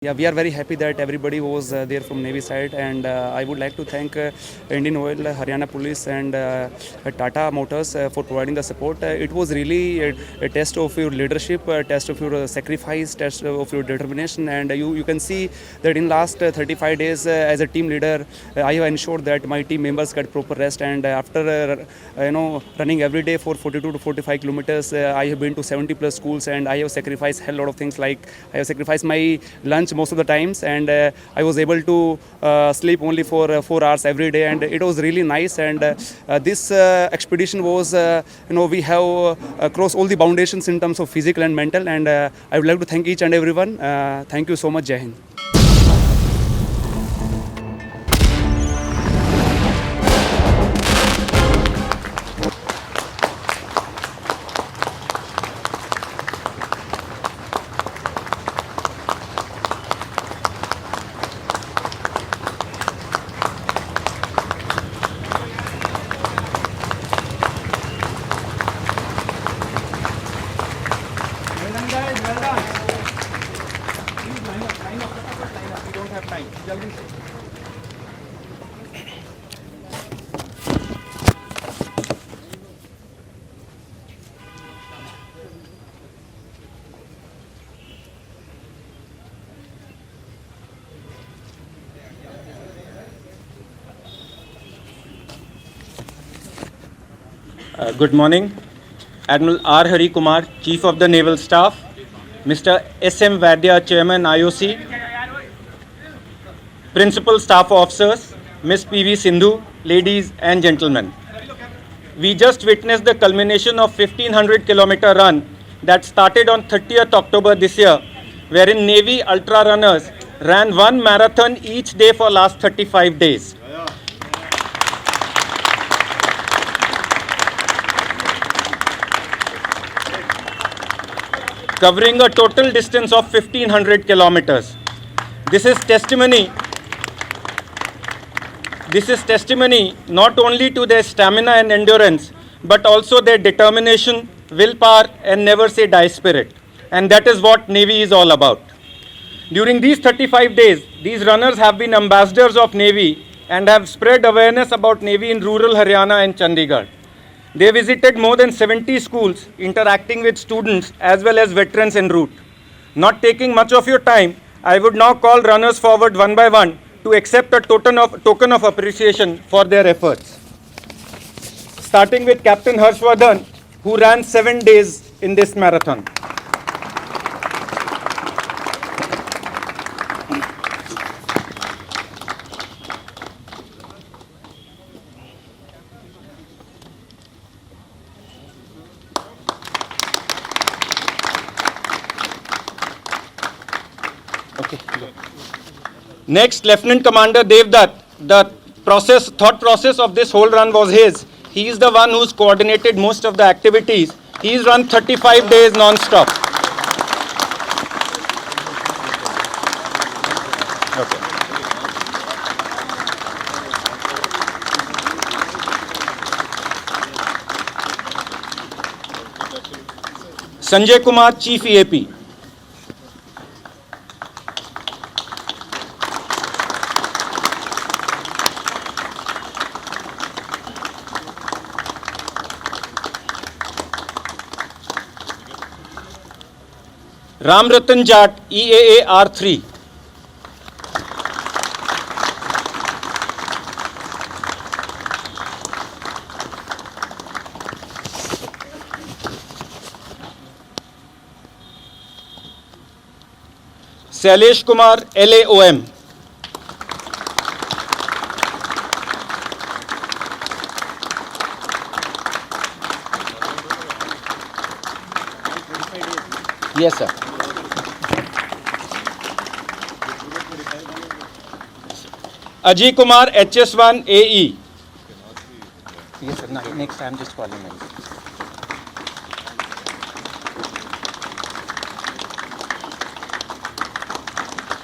Yeah, we are very happy that everybody was there from Navy side, and I would like to thank Indian Oil, Haryana Police, and Tata Motors for providing the support. It was really a test of your leadership, a test of your sacrifice, test of your determination, and you can see that in last 35 days as a team leader, I have ensured that my team members get proper rest, and after running every day for 42 to 45 kilometers, I have been to 70 plus schools, and I have sacrificed a hell lot of things, like I have sacrificed my lunch most of the times, and I was able to sleep only for 4 hours every day, and it was really nice. And this expedition was we have crossed all the foundations in terms of physical and mental, and I would like to thank each and everyone. Thank you so much. Jai Hind. Good morning. Admiral R. Hari Kumar, Chief of the Naval Staff, Mr. S.M. Vaidya, Chairman IOC, Principal Staff Officers, Ms. P.V. Sindhu, ladies and gentlemen. We just witnessed the culmination of 1500-kilometer run that started on 30th October this year, wherein Navy ultra runners ran one marathon each day for last 35 days. Covering a total distance of 1500 kilometers. This is testimony not only to their stamina and endurance, but also their determination, willpower, and never say die spirit. And that is what Navy is all about. During these 35 days, these runners have been ambassadors of Navy and have spread awareness about Navy in rural Haryana and Chandigarh. They visited more than 70 schools, interacting with students as well as veterans en route. Not taking much of your time, I would now call runners forward one by one to accept a token of appreciation for their efforts. Starting with Captain Harshvardhan, who ran 7 days in this marathon. Next, Lieutenant Commander Devdutt, the thought process of this whole run was his. He is the one who's coordinated most of the activities. He's run 35 days non-stop. Okay. Sanjay Kumar, Chief EAP. Ram Ratan Jat, EAA R3. Sailesh Kumar, LAOM. Yes, sir. Ajay Kumar, HS1 AE. Yes, sir. Next time, just call him.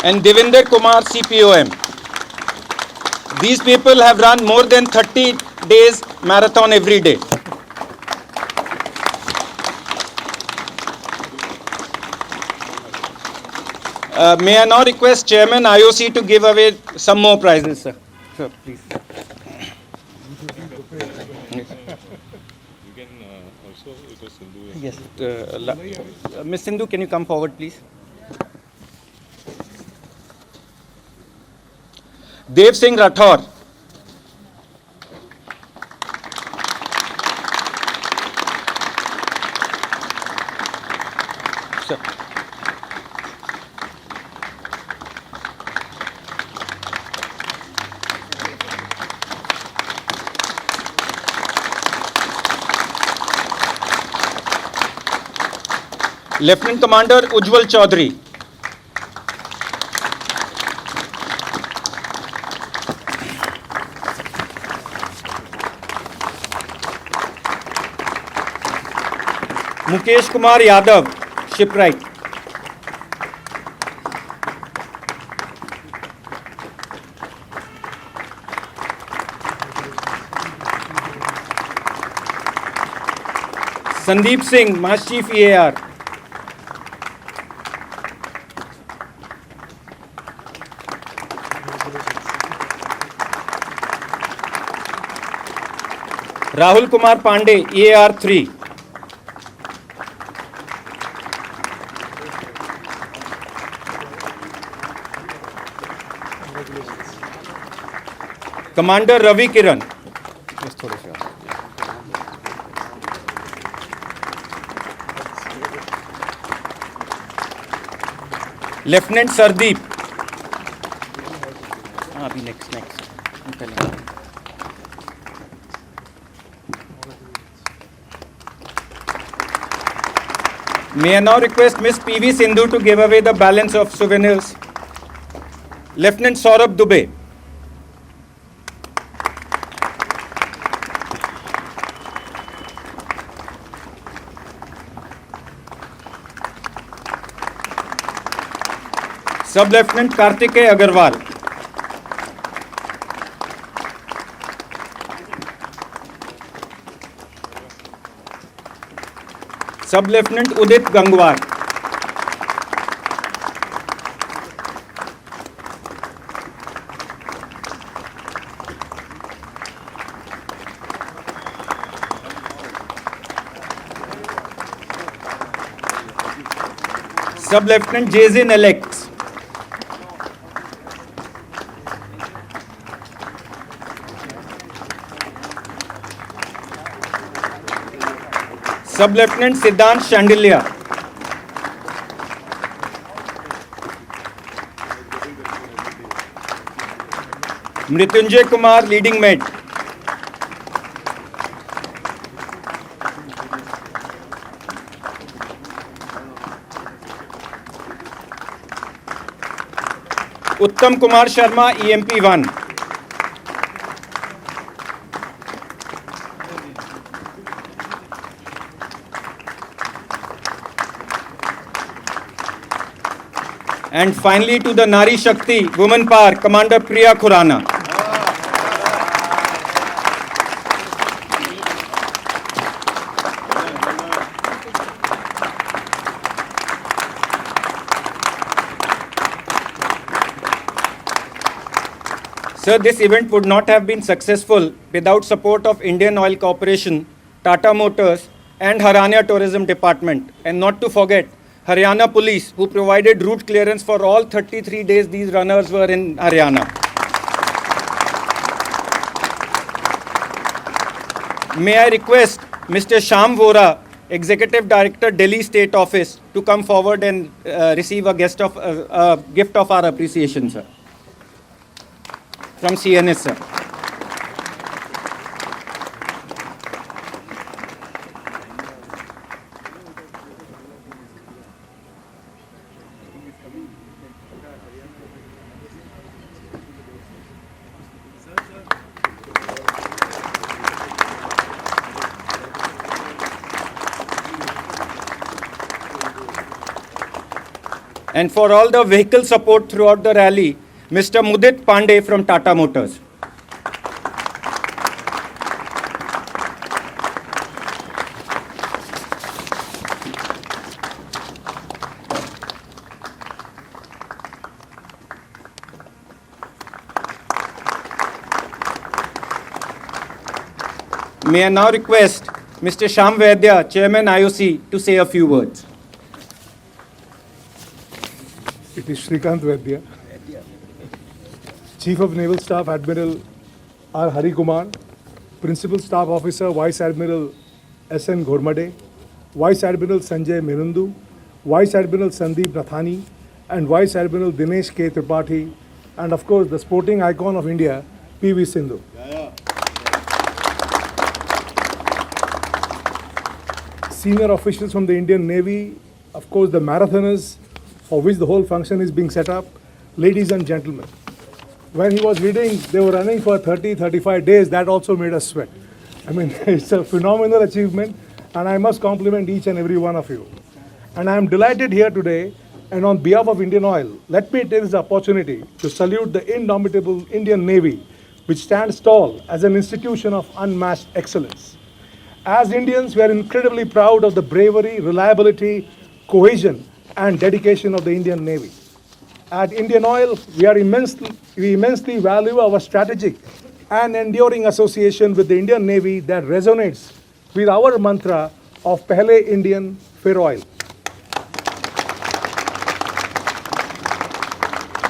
And Devinder Kumar, CPOM. These people have run more than 30 days marathon every day. May I now request Chairman IOC to give away some more prizes, sir. Sir, please. You can also, it was Sindhu. Yes. Ms. Sindhu, can you come forward, please? Dev Singh Rathor. Sir. Lieutenant Commander Ujjwal Chaudhary. Mukesh Kumar Yadav, shipwright. Sandeep Singh, Master Chief EAR. Rahul Kumar Pandey, EAR 3. Commander Ravi Kiran. Lieutenant Sardeep. Next. I'm telling you. May I now request Ms. PV Sindhu to give away the balance of souvenirs. Lieutenant Saurabh Dubey. Sub-Lieutenant Kartikeya Agarwal. Sub-Lieutenant Udit Gangwar. Sub-Lieutenant Jazin Alex. Sub-Lieutenant Siddhant Shandilya. Mrityunjay Kumar, leading med. Uttam Kumar Sharma, EMP 1. And finally to the Nari Shakti, Women Power, Commander Priya Khurana. Sir, this event would not have been successful without support of Indian Oil Corporation, Tata Motors and Haryana Tourism Department. And not to forget, Haryana Police, who provided route clearance for all 33 days these runners were in Haryana. May I request Mr. Shyam Vora, Executive Director, Delhi State Office, to come forward and receive a gift of our appreciation, sir. From CNS, sir. And for all the vehicle support throughout the rally, Mr. Mudit Pandey from Tata Motors. May I now request Mr. Shyam Vaidya, Chairman IOC, to say a few words. It is Shrikant Vaidya, Chief of Naval Staff Admiral R. Hari Kumar, Principal Staff Officer Vice Admiral S.N. Ghormade, Vice Admiral Sanjay Mirundu, Vice Admiral Sandeep Nathani, and Vice Admiral Dinesh K. Tripathi, and of course the sporting icon of India, P.V. Sindhu. Senior officials from the Indian Navy, of course the marathoners for which the whole function is being set up, ladies and gentlemen. When he was reading, they were running for 30, 35 days, that also made us sweat. I mean, it's a phenomenal achievement, and I must compliment each and every one of you. And I am delighted here today, and on behalf of Indian Oil, let me take this opportunity to salute the indomitable Indian Navy, which stands tall as an institution of unmatched excellence. As Indians, we are incredibly proud of the bravery, reliability, cohesion, and dedication of the Indian Navy. At Indian Oil, we immensely value our strategic and enduring association with the Indian Navy that resonates with our mantra of Pehle Indian, Fir Oil.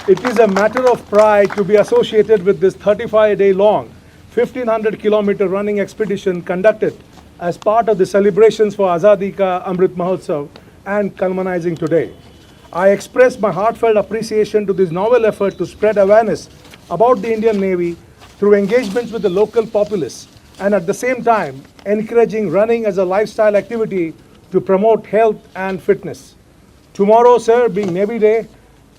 It is a matter of pride to be associated with this 35-day-long, 1,500-kilometer running expedition conducted as part of the celebrations for Azadi Ka Amrit Mahotsav and culminating today. I express my heartfelt appreciation to this novel effort to spread awareness about the Indian Navy through engagements with the local populace and at the same time encouraging running as a lifestyle activity to promote health and fitness. Tomorrow, sir, being Navy Day,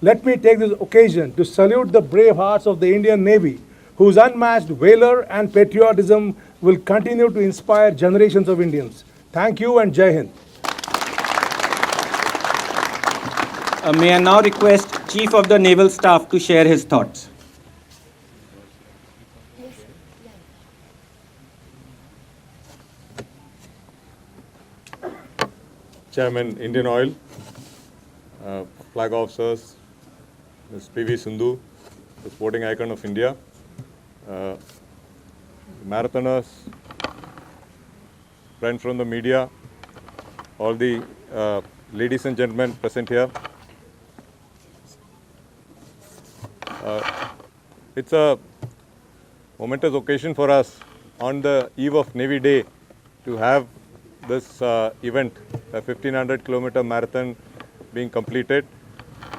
let me take this occasion to salute the brave hearts of the Indian Navy, whose unmatched valor and patriotism will continue to inspire generations of Indians. Thank you and Jai Hind. May I now request Chief of the Naval Staff to share his thoughts. Chairman, Indian Oil, flag officers, Ms. P.V. Sindhu, the sporting icon of India, marathoners, friends from the media, all the ladies and gentlemen present here. It's a momentous occasion for us on the eve of Navy Day to have this event, a 1,500-kilometer marathon being completed.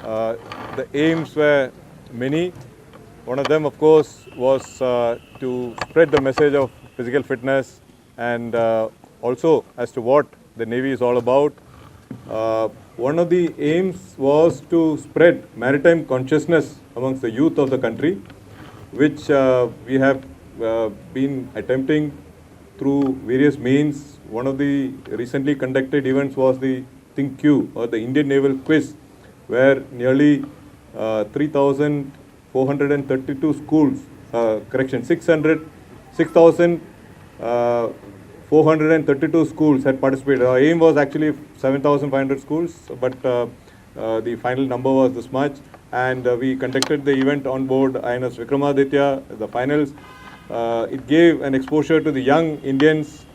The aims were many. One of them, of course, was to spread the message of physical fitness and also as to what the Navy is all about. One of the aims was to spread maritime consciousness amongst the youth of the country, which we have been attempting through various means. One of the recently conducted events was the Think Q, or the Indian Naval Quiz, where nearly 3,432 schools, 6,432 schools had participated. Our aim was actually 7,500 schools, but the final number was this much. And we conducted the event on board INS Vikramaditya, the finals. It gave an exposure to the young Indians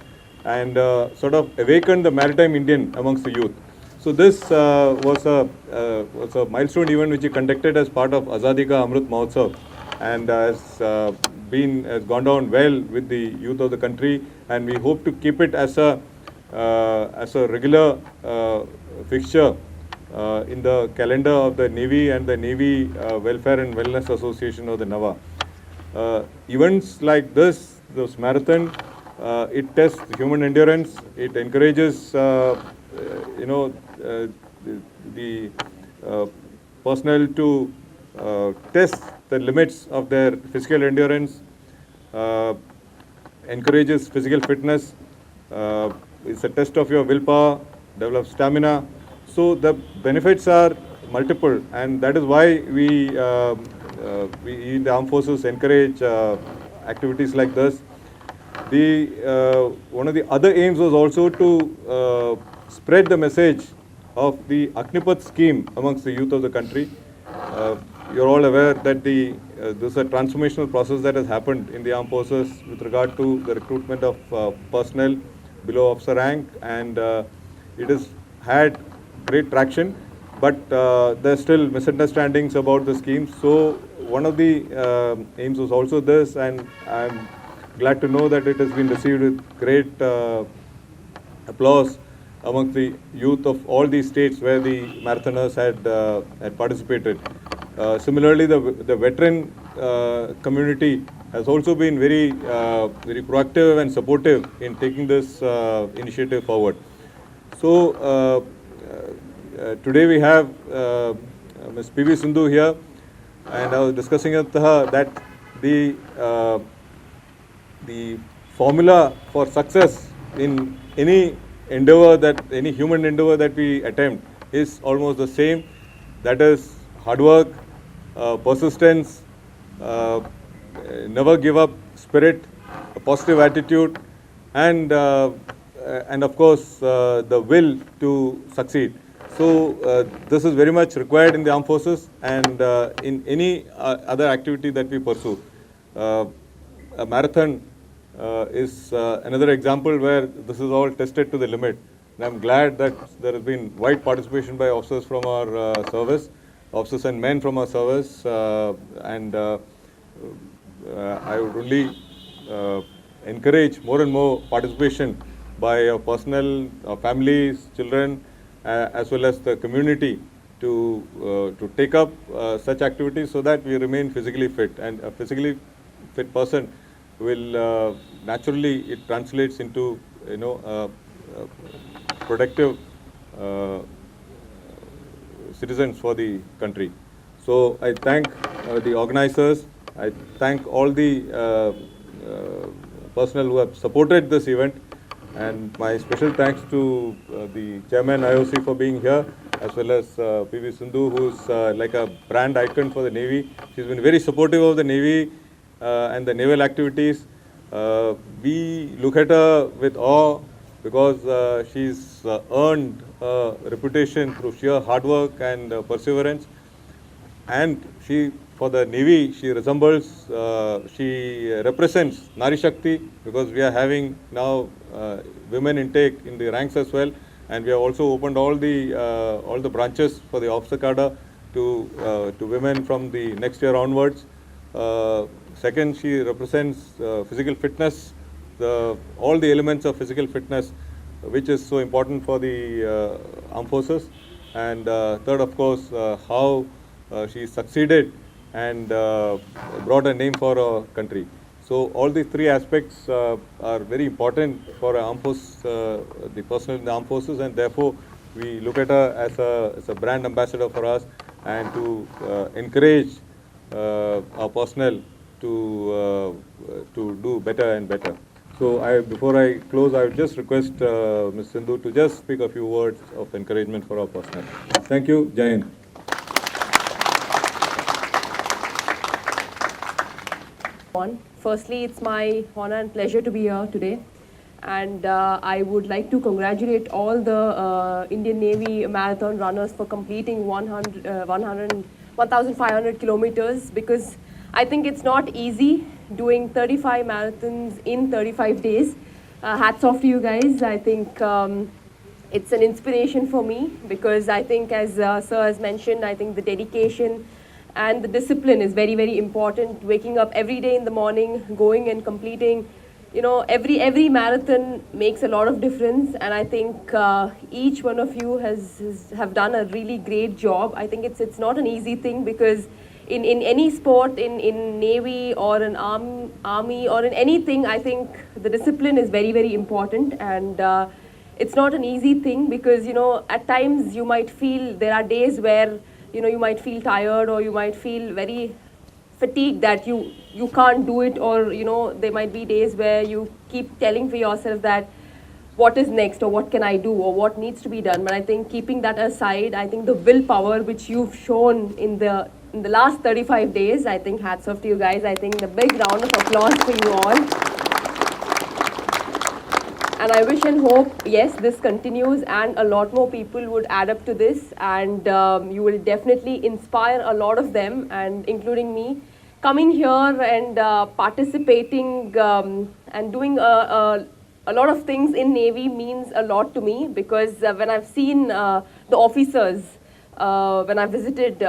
and sort of awakened the maritime Indian amongst the youth. So this was a milestone event which we conducted as part of Azadi Ka Amrit Mahotsav, and has gone down well with the youth of the country, and we hope to keep it as a regular fixture in the calendar of the Navy and the Navy Welfare and Wellness Association of the NAVA. Events like this marathon, it tests human endurance. It encourages, the personnel to test the limits of their physical endurance, encourages physical fitness. It's a test of your willpower, develops stamina. So the benefits are multiple, and that is why we in the armed forces encourage activities like this. One of the other aims was also to spread the message of the Agnipath scheme amongst the youth of the country. you're all aware that this is a transformational process that has happened in the armed forces with regard to the recruitment of personnel below officer rank, and it has had great traction, but there are still misunderstandings about the scheme. So one of the aims was also this, and I'm glad to know that it has been received with great applause among the youth of all these states where the marathoners had participated. Similarly, the veteran community has also been very proactive and supportive in taking this initiative forward. So today we have Ms. PV Sindhu here, and I was discussing with her that the formula for success in any human endeavor that we attempt is almost the same. That is hard work, persistence, never give up spirit, a positive attitude, and of course the will to succeed. So this is very much required in the armed forces and in any other activity that we pursue. A marathon is another example where this is all tested to the limit. And I'm glad that there has been wide participation by officers from our service, officers and men from our service, and I would only encourage more and more participation by our personnel, our families, children, as well as the community to take up such activities so that we remain physically fit. And a physically fit person will naturally, it translates into productive citizens for the country. So I thank the organizers. I thank all the personnel who have supported this event, and my special thanks to the chairman IOC for being here, as well as PV Sindhu, who's like a brand icon for the Navy. She's been very supportive of the Navy and the naval activities. We look at her with awe because she's earned a reputation through sheer hard work and perseverance. And she, for the Navy, she represents Nari Shakti, because we are having now women intake in the ranks as well, and we have also opened all the branches for the officer cadre to women from the next year onwards. Second, she represents physical fitness, all the elements of physical fitness, which is so important for the armed forces. And third, of course, how she succeeded and brought a name for our country. So all these three aspects are very important for our armed force, the personnel in the armed forces, and therefore we look at her as a brand ambassador for us, and to encourage our personnel to do better and better. So before I close, I would just request Ms. Sindhu to just speak a few words of encouragement for our personnel. Thank you. Jai Hind. Firstly, it's my honor and pleasure to be here today, and I would like to congratulate all the Indian Navy marathon runners for completing 1,500 kilometers, because I think it's not easy doing 35 marathons in 35 days. Hats off to you guys. I think it's an inspiration for me, because I think, as Sir has mentioned, I think the dedication and the discipline is very, very important. Waking up every day in the morning, going and completing, every marathon makes a lot of difference. And I think each one of you have done a really great job. I think it's not an easy thing, because in any sport, in Navy or an army or in anything, I think the discipline is very, very important. And it's not an easy thing, because, at times you might feel, there are days where you might feel tired, or you might feel very fatigued that you can't do it, or there might be days where you keep telling for yourself that what is next, or what can I do, or what needs to be done. But I think keeping that aside, I think the willpower which you've shown in the last 35 days, I think hats off to you guys. I think the big round of applause for you all. And I wish and hope, yes, this continues and a lot more people would add up to this, and you will definitely inspire a lot of them, and including me. Coming here and participating and doing a lot of things in Navy means a lot to me, because when I've seen the officers, when I visited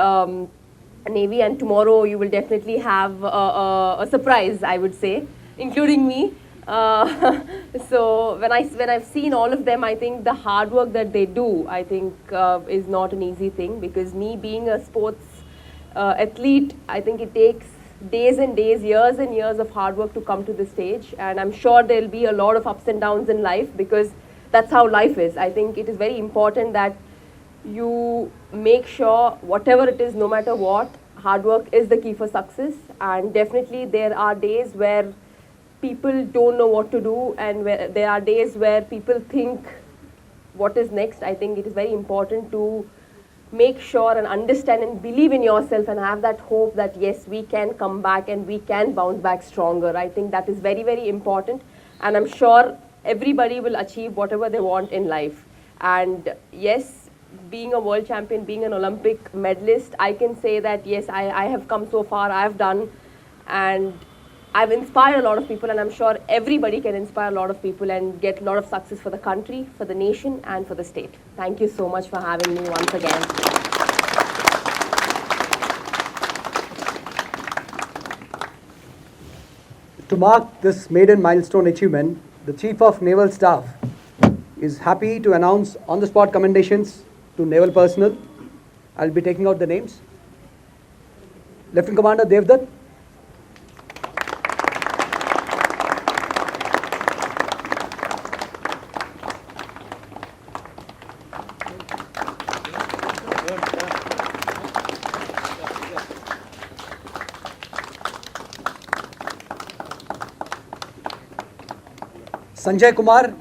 Navy, and tomorrow you will definitely have a surprise, I would say, including me. So when I've seen all of them, I think the hard work that they do, I think is not an easy thing, because me being a sports athlete, I think it takes days and days, years and years of hard work to come to this stage, and I'm sure there'll be a lot of ups and downs in life, because that's how life is. I think it is very important that you make sure whatever it is, no matter what, hard work is the key for success. And definitely there are days where people don't know what to do, and where there are days where people think what is next. I think it is very important to make sure and understand and believe in yourself and have that hope that yes, we can come back and we can bounce back stronger. I think that is very, very important, and I'm sure everybody will achieve whatever they want in life. And yes, being a world champion, being an Olympic medalist, I can say that yes, I have come so far, I have done, and I've inspired a lot of people, and I'm sure everybody can inspire a lot of people and get a lot of success for the country, for the nation, and for the state. Thank you so much for having me once again. To mark this maiden milestone achievement, the Chief of Naval Staff is happy to announce on-the-spot commendations to naval personnel. I'll be taking out the names. Lieutenant Commander Devdutt, Sanjay Kumar,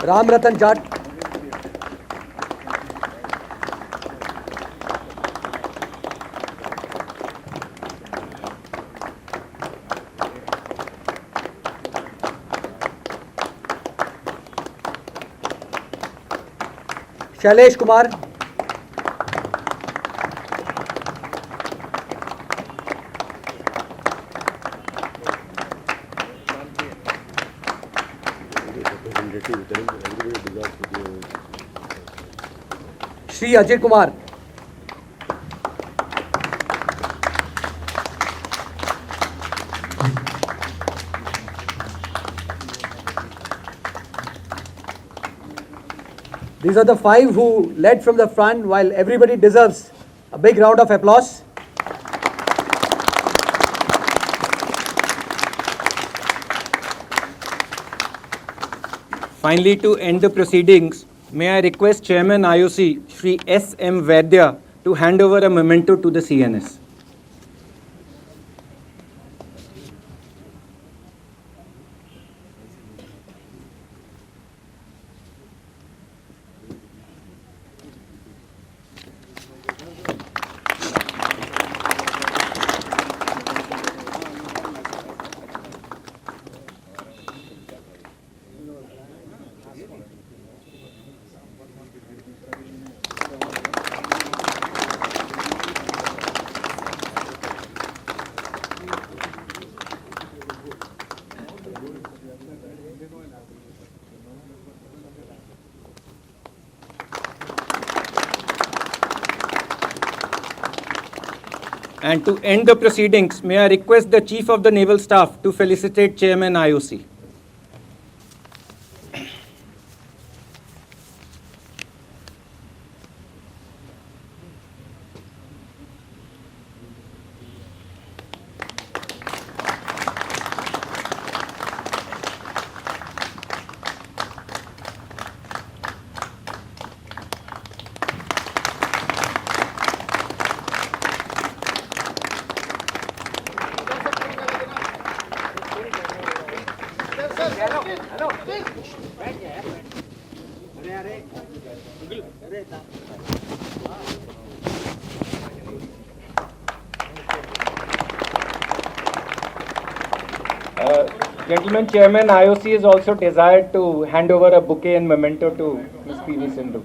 Ram Ratan Jat, Shailesh Kumar, Shri Ajay Kumar, these are the 5 who led from the front, while everybody deserves a big round of applause. Finally, to end the proceedings, may I request Chairman IOC, Shri S.M. Vaidya, to hand over a memento to the CNS. And to end the proceedings, may I request the Chief of the Naval Staff to felicitate Chairman IOC. Gentlemen, Chairman, IOC is also desired to hand over a bouquet and memento to Ms. P.V. Sindhu.